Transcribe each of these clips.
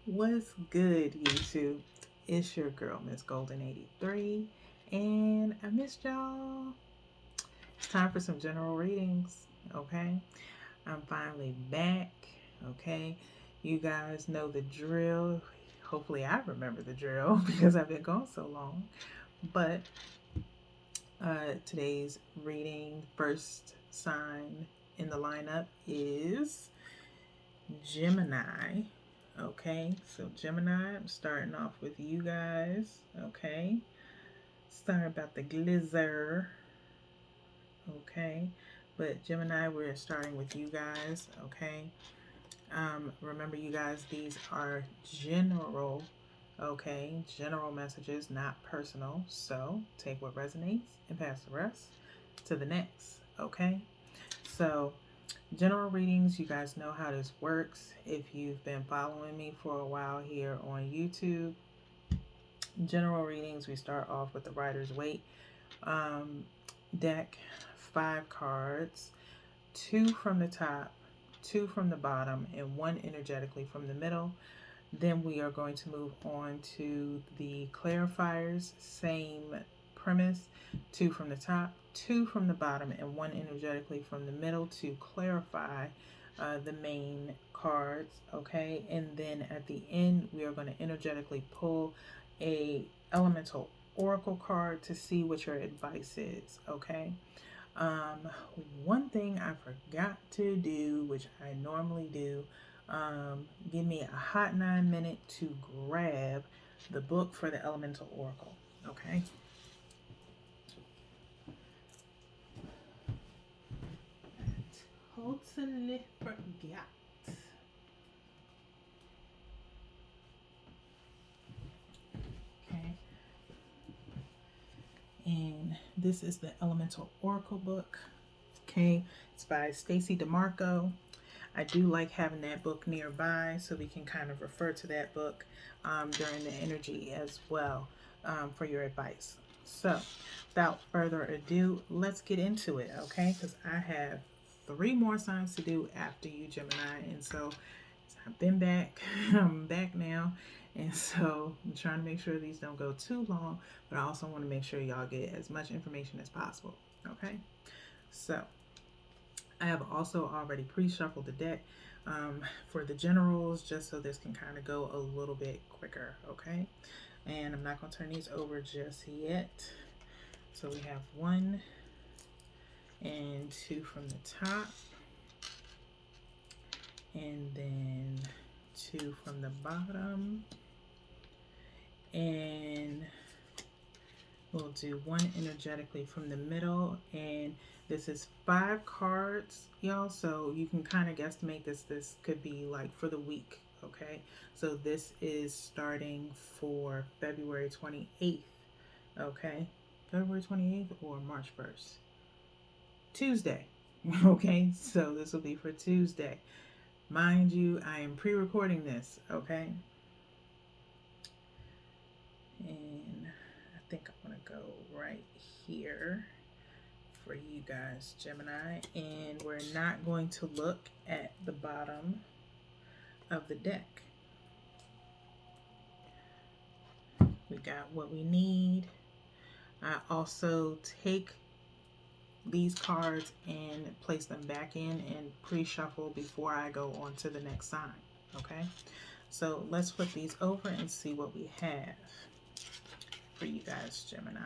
What's good, YouTube? It's your girl, Miss Golden 83, and I missed y'all. It's time for some general readings, okay? I'm finally back, okay? You guys know the drill. Hopefully, I remember the drill because I've been gone so long. But today's reading, first sign in the lineup is Gemini. Okay, so Gemini, I'm starting off with you guys. Okay, sorry about the glizzer. Okay, but Gemini, we're starting with you guys. Okay, remember, you guys, these are general. Okay, general messages, not personal. So take what resonates and pass the rest to the next. Okay, so general readings, you guys know how this works. If you've been following me for a while here on YouTube, general readings, we start off with the Rider's Waite um, deck, 5 cards, 2 from the top, 2 from the bottom, and 1 energetically from the middle. Then we are going to move on to the clarifiers, same premise, 2 from the top, 2 from the bottom, and 1 energetically from the middle to clarify the main cards. Okay, and then at the end we are going to energetically pull a elemental oracle card to see what your advice is. Okay, um, one thing I forgot to do, which I normally do, give me a hot 9 minute to grab the book for the Elemental Oracle. Okay. Totally forgot. Okay. And this is the Elemental Oracle book. Okay. It's by Stacy DeMarco. I do like having that book nearby so we can kind of refer to that book during the energy as well for your advice. So, without further ado, let's get into it, okay? Because I have 3 more signs to do after you, Gemini. And so, I've been back. I'm back now. And so, I'm trying to make sure these don't go too long, but I also want to make sure y'all get as much information as possible, okay? So, I have also already pre-shuffled the deck for the generals just so this can kind of go a little bit quicker, okay? And I'm not going to turn these over just yet. So we have 1 and 2 from the top, and then 2 from the bottom, and we'll do 1 energetically from the middle. And this is 5 cards, y'all, so you can kind of guesstimate this could be like for the week, okay? So this is starting for February 28th, okay? February 28th or March 1st? Tuesday, okay? So this will be for Tuesday. Mind you, I am pre-recording this, okay? And I think I'm gonna go right here for you guys, Gemini, and we're not going to look at the bottom of the deck. We got what we need. I also take these cards and place them back in and pre-shuffle before I go on to the next sign, okay? So let's flip these over and see what we have for you guys, Gemini.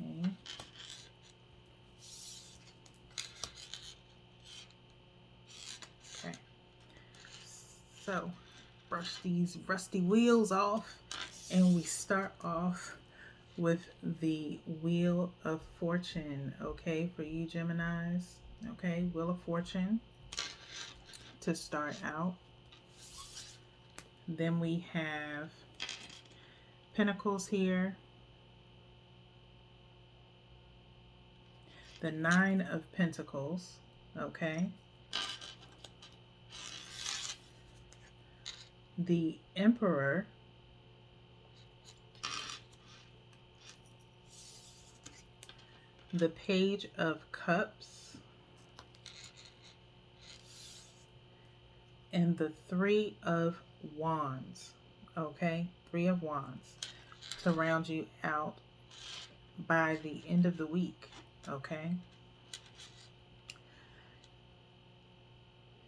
Okay. Okay. So brush these rusty wheels off, and we start off with the Wheel of Fortune, okay, for you Geminis. Okay, Wheel of Fortune to start out. Then we have Pentacles here, the 9 of Pentacles, okay, the Emperor, the Page of Cups, and the Three of Wands. Okay, Three of Wands to round you out by the end of the week. Okay.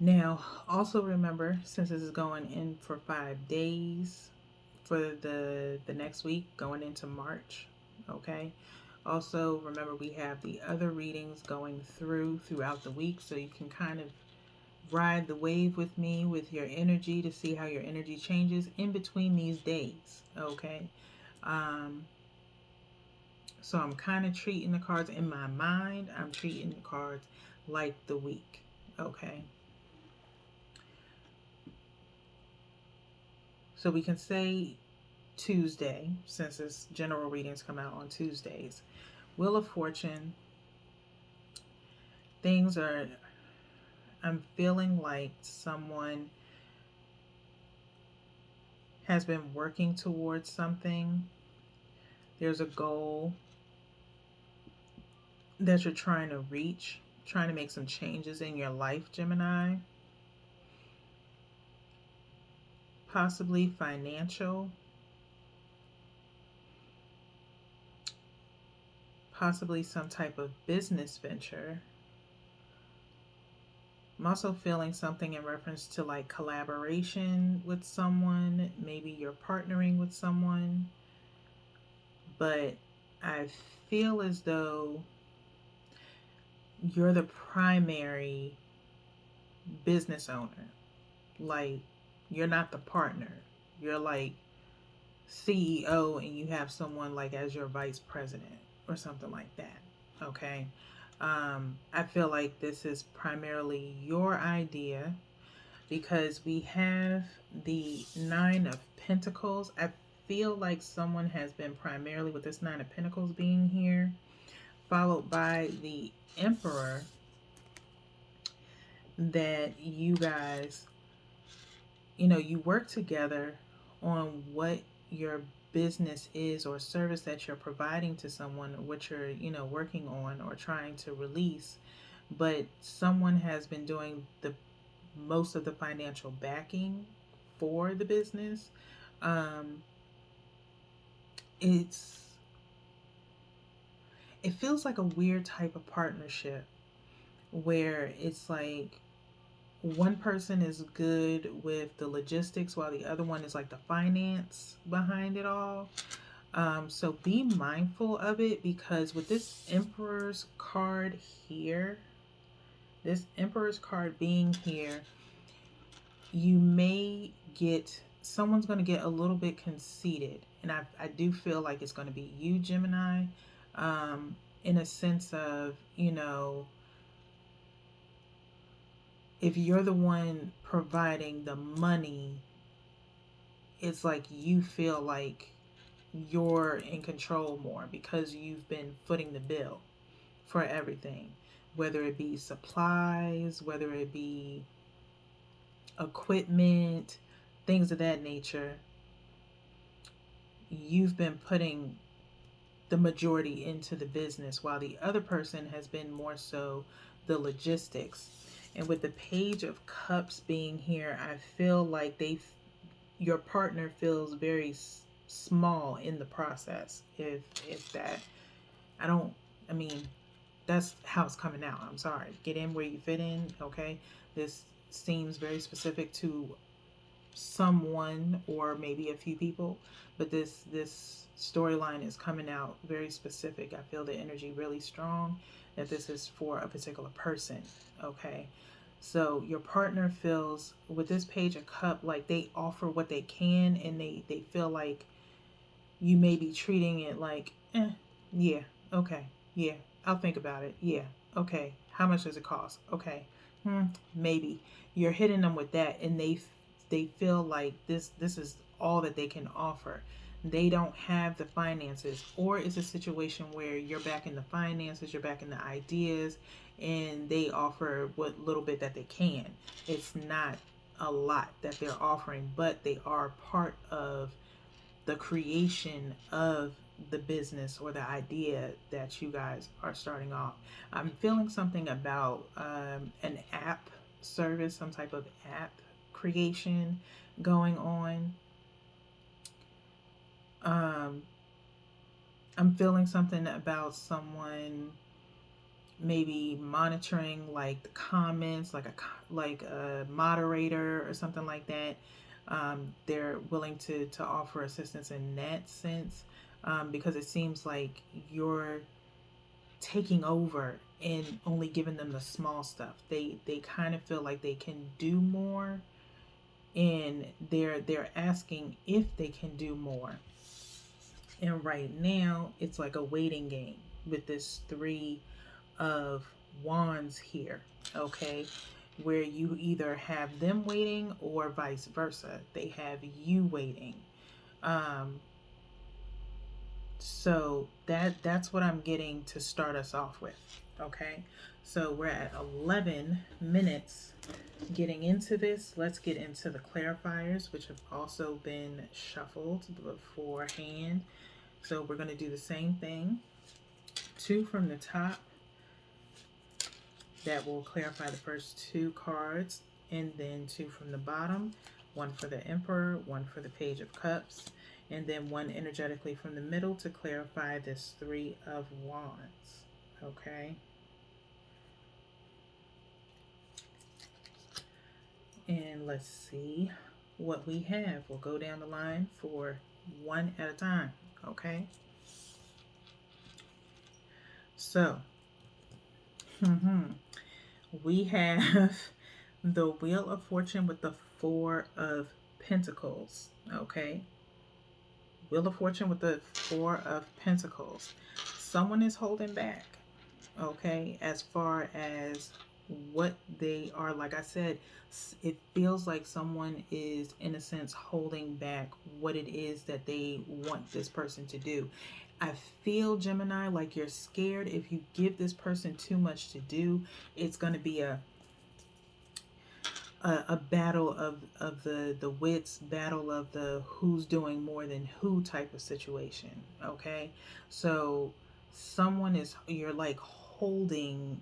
Now, also remember, since this is going in for 5 days for the next week, going into March. Okay. Also, remember we have the other readings going throughout the week, so you can kind of ride the wave with me with your energy to see how your energy changes in between these days. Okay. Um, so I'm kind of treating the cards in my mind. I'm treating the cards like the week. Okay. So we can say Tuesday, since this general readings come out on Tuesdays. Wheel of Fortune, things are, I'm feeling like someone has been working towards something. There's a goal that you're trying to reach, trying to make some changes in your life, Gemini. Possibly financial, possibly some type of business venture. I'm also feeling something in reference to like collaboration with someone. Maybe you're partnering with someone. But I feel as though you're the primary business owner. Like, you're not the partner. You're like CEO and you have someone like as your vice president or something like that. Okay. I feel like this is primarily your idea because we have the Nine of Pentacles. I feel like someone has been primarily with this Nine of Pentacles being here, followed by the Emperor, that you guys, you work together on what your business is or service that you're providing to someone, what you're, working on or trying to release. But someone has been doing the most of the financial backing for the business. Um, it's it feels like a weird type of partnership where it's like one person is good with the logistics while the other one is like the finance behind it all. So be mindful of it because with this Emperor's card here, this Emperor's card being here, you may get, someone's going to get a little bit conceited. And I do feel like it's going to be you, Gemini, in a sense of, if you're the one providing the money, it's like you feel like you're in control more because you've been footing the bill for everything, whether it be supplies, whether it be equipment, things of that nature. You've been putting the majority into the business while the other person has been more so the logistics. And with the Page of Cups being here, I feel like your partner feels very small in the process. If that, I don't, I mean, that's how it's coming out. I'm sorry. Get in where you fit in, okay? This seems very specific to someone or maybe a few people, but this storyline is coming out very specific. I feel the energy really strong that this is for a particular person, okay? So your partner feels with this Page of Cup like they offer what they can, and they feel like you may be treating it like, yeah, okay, yeah, I'll think about it. Yeah, okay. How much does it cost? Okay, maybe. You're hitting them with that, and they feel like this is all that they can offer. They don't have the finances, or it's a situation where you're back in the finances, you're back in the ideas, and they offer what little bit that they can. It's not a lot that they're offering, but they are part of the creation of the business or the idea that you guys are starting off. I'm feeling something about an app service, some type of app creation going on. Um, I'm feeling something about someone maybe monitoring like the comments, like a moderator or something like that. They're willing to offer assistance in that sense, because it seems like you're taking over and only giving them the small stuff. They kind of feel like they can do more, and they're asking if they can do more. And right now, it's like a waiting game with this three of wands here, okay? Where you either have them waiting or vice versa. They have you waiting. Um, so that's what I'm getting to start us off with, okay? So we're at 11 minutes getting into this. Let's get into the clarifiers, which have also been shuffled beforehand. So we're going to do the same thing. 2 from the top, that will clarify the first 2 cards, and then 2 from the bottom, 1 for the Emperor, 1 for the Page of Cups, and then 1 energetically from the middle to clarify this 3 of Wands. Okay. And let's see what we have. We'll go down the line for one at a time. Okay. So, we have the Wheel of Fortune with the 4 of Pentacles. Okay. Wheel of Fortune with the 4 of Pentacles. Someone is holding back, okay, as far as what they are. Like I said, it feels like someone is, in a sense, holding back what it is that they want this person to do. I feel, Gemini, like you're scared if you give this person too much to do, it's going to be a battle of the wits, battle of the who's doing more than who type of situation. Okay, so someone is, you're like holding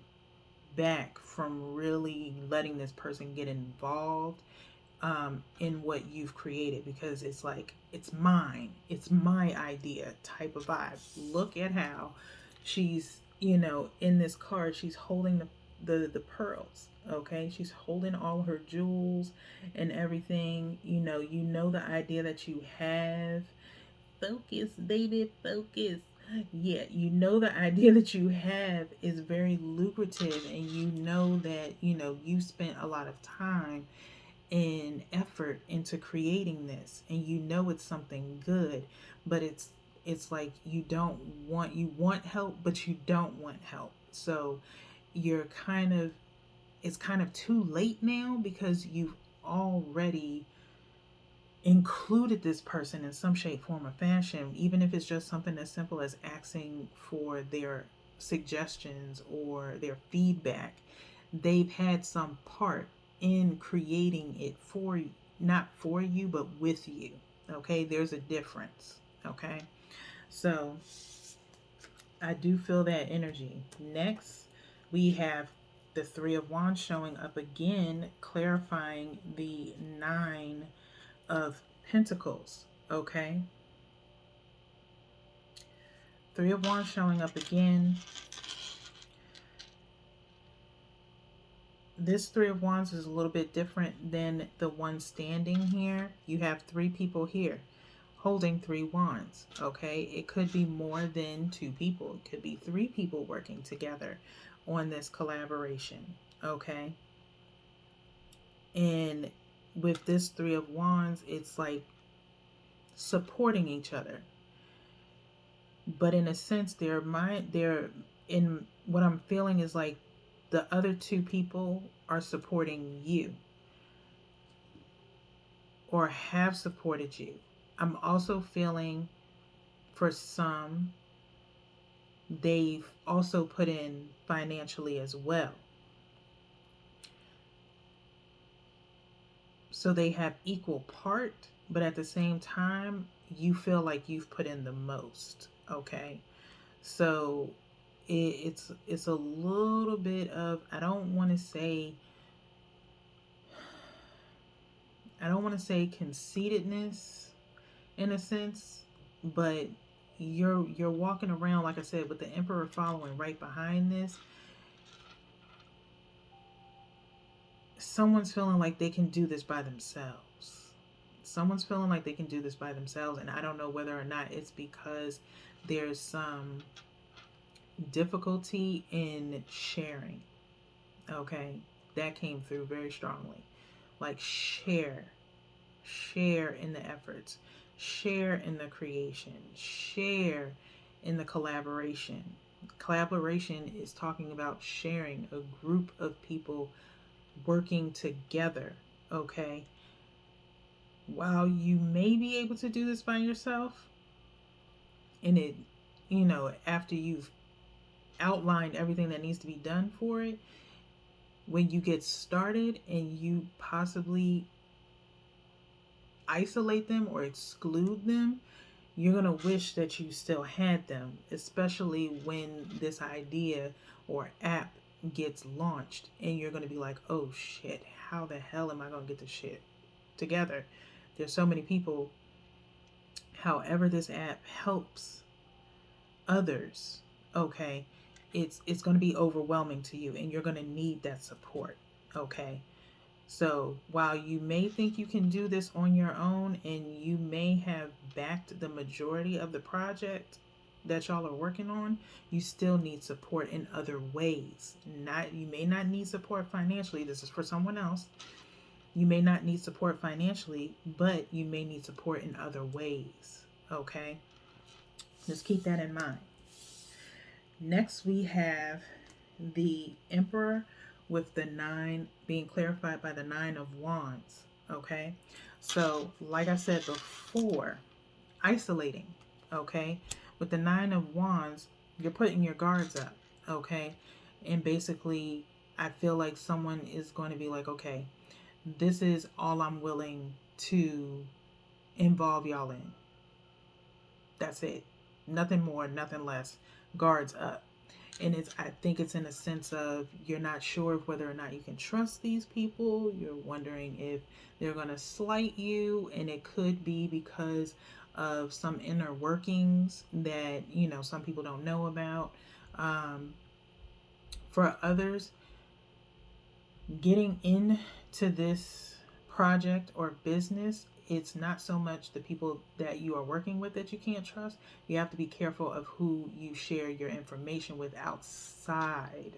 back from really letting this person get involved in what you've created, because it's like, it's mine, it's my idea type of vibe. Look at how she's, in this card, she's holding the pearls. Okay, she's holding all her jewels and everything. The idea that you have. Focus, baby, focus. Yeah, the idea that you have is very lucrative, and that you spent a lot of time and effort into creating this, and it's something good, but it's like you want help, but you don't want help. So you're kind of it's kind of too late now, because you've already included this person in some shape, form, or fashion, even if it's just something as simple as asking for their suggestions or their feedback. They've had some part in creating it for you, not for you, but with you. Okay, there's a difference. Okay, so I do feel that energy. Next, we have the 3 of Wands showing up again, clarifying the 9 of Pentacles. Okay, 3 of Wands showing up again. This 3 of Wands is a little bit different than the one standing here. You have 3 people here holding 3 wands. Okay, it could be more than 2 people. It could be 3 people working together on this collaboration. Okay, and with this 3 of Wands, it's like supporting each other, but in a sense, they're in what I'm feeling is like the other 2 people are supporting you or have supported you. I'm also feeling, for some, they've also put in financially as well. So they have equal part, but at the same time, you feel like you've put in the most. Okay, so it's a little bit of, I don't want to say I don't want to say conceitedness in a sense, but you're walking around, like I said, with the Emperor following right behind this. Someone's feeling like they can do this by themselves. Someone's feeling like they can do this by themselves, and I don't know whether or not it's because there's some difficulty in sharing. Okay, that came through very strongly. Like, share in the efforts, share in the creation, share in the collaboration. Collaboration is talking about sharing, a group of people working together. Okay, while you may be able to do this by yourself, and it, after you've outlined everything that needs to be done for it, when you get started and you possibly isolate them or exclude them, you're going to wish that you still had them, especially when this idea or app gets launched and you're going to be like, oh shit, how the hell am I going to get this shit together? There's so many people. However, this app helps others, okay, it's going to be overwhelming to you and you're going to need that support, okay? So while you may think you can do this on your own and you may have backed the majority of the project that y'all are working on, you still need support in other ways. Not, you may not need support financially. This is for someone else. You may not need support financially, but you may need support in other ways. Okay? Just keep that in mind. Next, we have the Emperor with the 9 being clarified by the 9 of Wands. Okay? So, like I said before, isolating. Okay? With the 9 of Wands, you're putting your guards up. Okay? And basically, I feel like someone is going to be like, okay, this is all I'm willing to involve y'all in. That's it. Nothing more, nothing less. Guards up. And I think it's in a sense of you're not sure of whether or not you can trust these people. You're wondering if they're going to slight you, and it could be because of some inner workings that, some people don't know about. For others, getting into this project or business, it's not so much the people that you are working with that you can't trust. You have to be careful of who you share your information with outside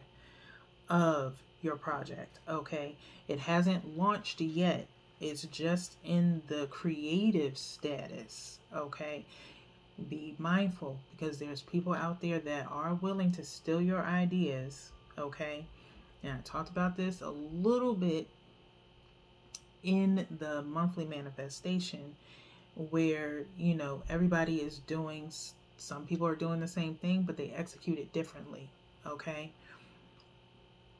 of your project. Okay, it hasn't launched yet, it's just in the creative status. Okay, be mindful because there's people out there that are willing to steal your ideas. Okay, and I talked about this a little bit in the monthly manifestation where, everybody is doing, some people are doing the same thing, but they execute it differently. Okay.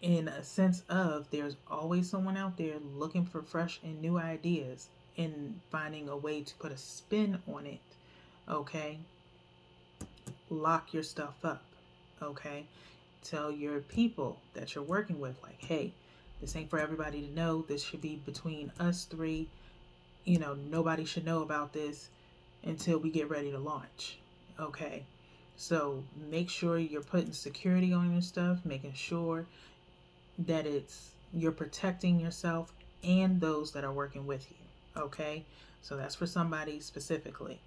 In a sense of there's always someone out there looking for fresh and new ideas and finding a way to put a spin on it. Okay. Lock your stuff up. Okay. Tell your people that you're working with, like, hey, this ain't for everybody to know. This should be between us three. Nobody should know about this until we get ready to launch. Okay. So make sure you're putting security on your stuff, making sure that you're protecting yourself and those that are working with you. Okay. So that's for somebody specifically.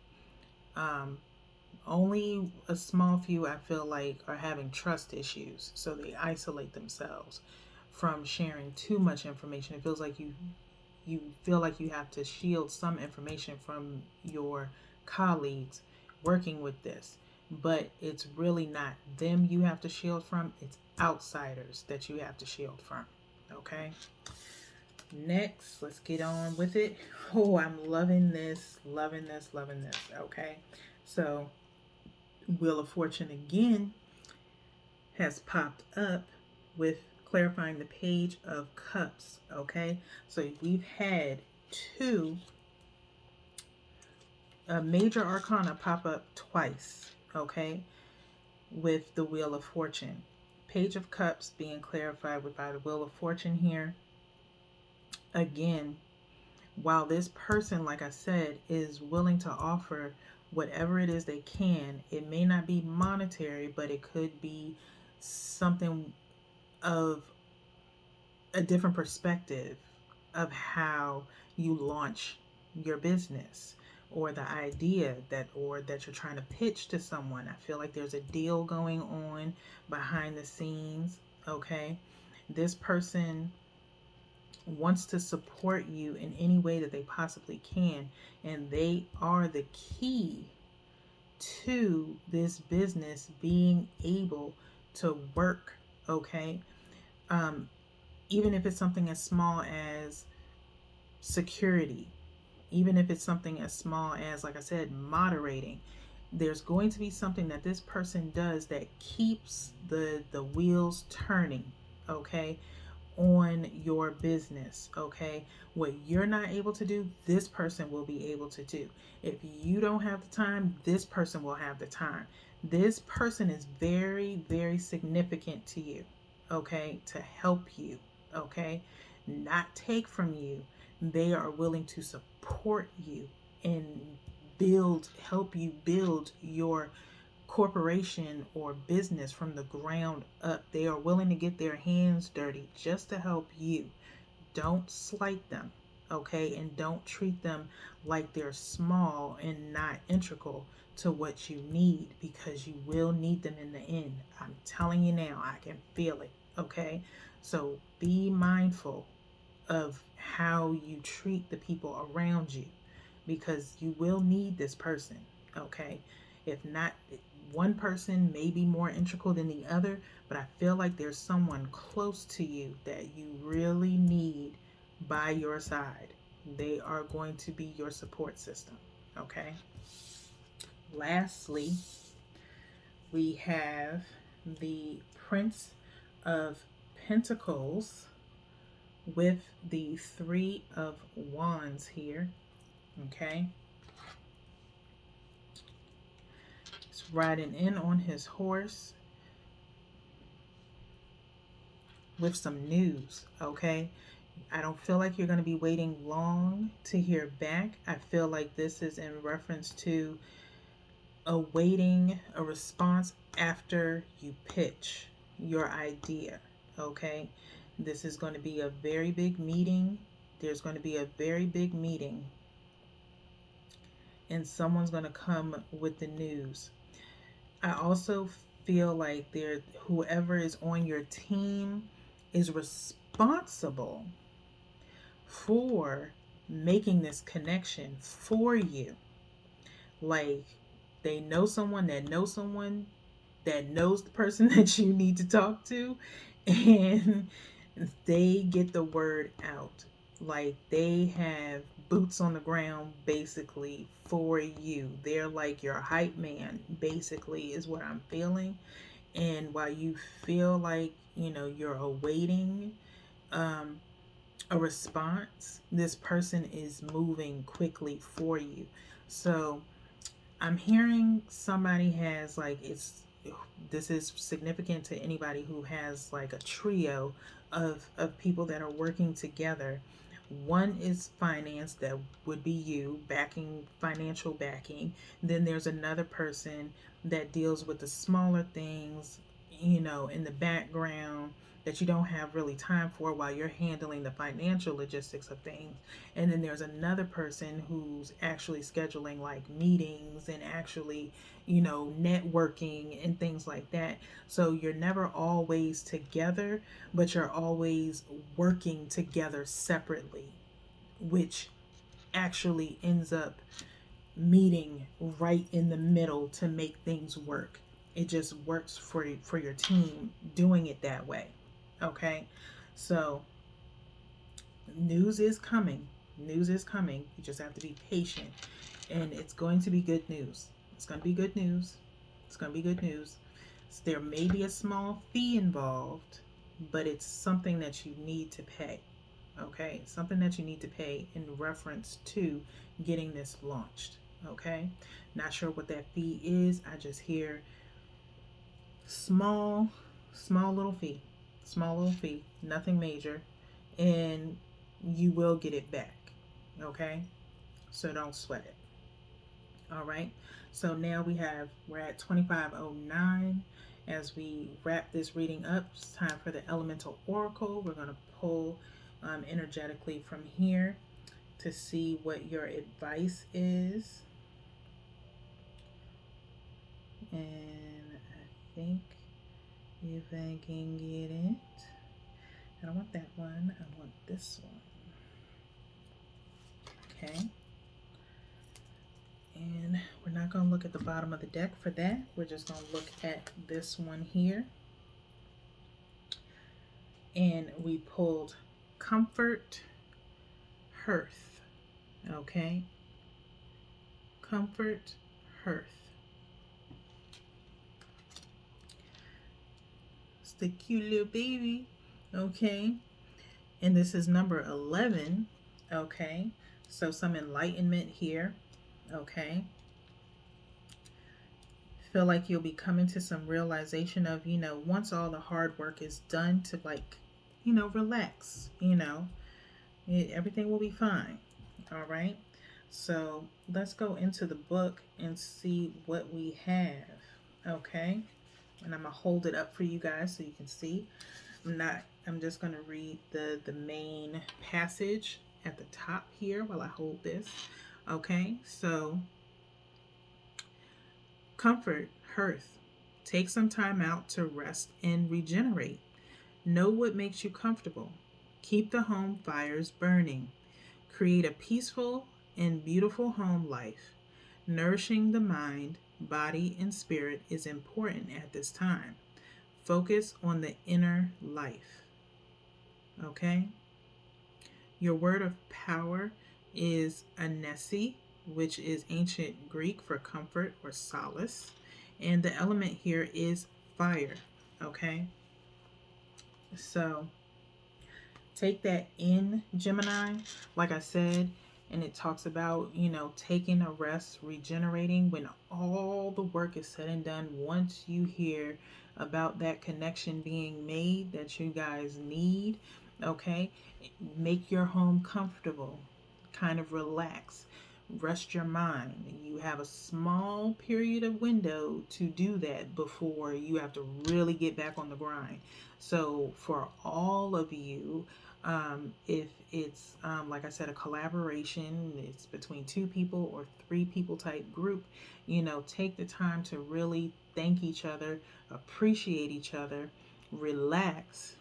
Only a small few, I feel like, are having trust issues, so they isolate themselves from sharing too much information. It feels like you feel like you have to shield some information from your colleagues working with this, but it's really not them you have to shield from, it's outsiders that you have to shield from. Okay, next, let's get on with it. Oh, I'm loving this. Okay, so Wheel of Fortune again has popped up with clarifying the Page of Cups. Okay, so we've had two major arcana pop up twice. Okay, with the Wheel of Fortune. Page of Cups being clarified by the Wheel of Fortune here. Again, while this person, like I said, is willing to offer whatever it is they can, it may not be monetary, but it could be something of a different perspective of how you launch your business, or the idea that you're trying to pitch to someone. I feel like there's a deal going on behind the scenes. Okay, this person wants to support you in any way that they possibly can, and they are the key to this business being able to work. Okay, um, even if it's something as small as security, even if it's something as small as, like I said, moderating, there's going to be something that this person does that keeps the wheels turning. Okay, on your business. Okay, what you're not able to do, this person will be able to do. If you don't have the time, this person will have the time. This person is very, very significant to you. Okay, to help you. Okay, not take from you. They are willing to support you and help you build your corporation or business from the ground up. They are willing to get their hands dirty just to help you. Don't slight them, okay? And don't treat them like they're small and not integral to what you need, because you will need them in the end. I'm telling you now, I can feel it, okay? So be mindful of how you treat the people around you, because you will need this person, okay? If not, one person may be more integral than the other, but I feel like there's someone close to you that you really need by your side. They are going to be your support system, okay? Lastly, we have the Prince of Pentacles with the Three of Wands here, okay? He's riding in on his horse with some news, okay? I don't feel like you're going to be waiting long to hear back. I feel like this is in reference to awaiting a response after you pitch your idea, okay? This is going to be a very big meeting. There's going to be a very big meeting, and someone's going to come with the news. I also feel like whoever is on your team is responsible for making this connection for you. Like, they know someone that knows someone that knows the person that you need to talk to, and they get the word out. Like, they have boots on the ground basically for you. They're like your hype man, basically, is what I'm feeling. And while you feel like, you're awaiting a response, this person is moving quickly for you. So I'm hearing somebody has, like, this is significant to anybody who has like a trio of people that are working together. One is finance, that would be you, backing, financial backing. Then there's another person that deals with the smaller things, in the background, that you don't have really time for while you're handling the financial logistics of things. And then there's another person who's actually scheduling like meetings and actually, networking and things like that. So you're never always together, but you're always working together separately, which actually ends up meeting right in the middle to make things work. It just works for your team doing it that way. Okay? So news is coming. News is coming. You just have to be patient, and it's going to be good news. It's going to be good news. It's going to be good news. So there may be a small fee involved, but it's something that you need to pay. Okay? Something that you need to pay in reference to getting this launched. Okay? Not sure what that fee is. I just hear small little fee. Small little fee. Nothing major. And you will get it back. Okay, so don't sweat it. All right, so now we're at 2509. As we wrap this reading up, it's time for the elemental oracle. We're going to pull energetically from here to see what your advice is. And I think if I can get it, I don't want that one, I want this one. Okay. And we're not going to look at the bottom of the deck for that. We're just going to look at this one here. And we pulled Comfort, Hearth. Okay. Comfort, Hearth. It's the cute little baby. Okay. And this is number 11. Okay. So some enlightenment here. Okay. Feel like you'll be coming to some realization of, once all the hard work is done, to relax, everything will be fine. All right. So let's go into the book and see what we have. Okay. And I'm going to hold it up for you guys so you can see. I'm just going to read the main passage at the top here while I hold this. Okay. So comfort, hearth. Take some time out to rest and regenerate. Know what makes you comfortable. Keep the home fires burning. Create a peaceful and beautiful home life. Nourishing the mind, body, and spirit is important at this time. Focus on the inner life. Okay? Your word of power is anesi, which is ancient Greek for comfort or solace. And the element here is fire. Okay? So take that in, Gemini, like I said, and it talks about, taking a rest, regenerating. When all the work is said and done, once you hear about that connection being made that you guys need, okay, make your home comfortable, kind of relax, rest your mind. You have a small period of window to do that before you have to really get back on the grind. So for all of you, if it's like I said, a collaboration, it's between 2 people or 3 people type group, take the time to really thank each other, appreciate each other, relax,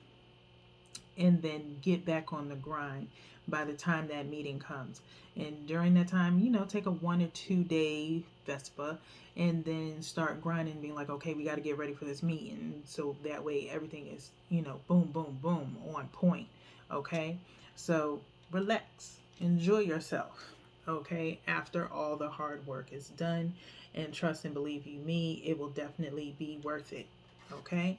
and then get back on the grind by the time that meeting comes. And during that time, take a 1 or 2 day Vespa and then start grinding, being like, okay, we got to get ready for this meeting. So that way everything is, boom, boom, boom, on point. Okay. So relax, enjoy yourself. Okay. After all the hard work is done, and trust and believe you me, it will definitely be worth it. Okay.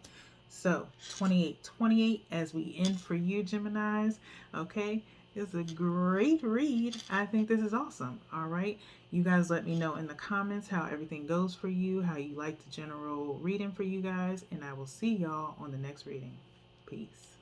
So 2828 as we end for you, Geminis. Okay. It's a great read. I think this is awesome. All right. You guys let me know in the comments how everything goes for you, how you like the general reading for you guys, and I will see y'all on the next reading. Peace.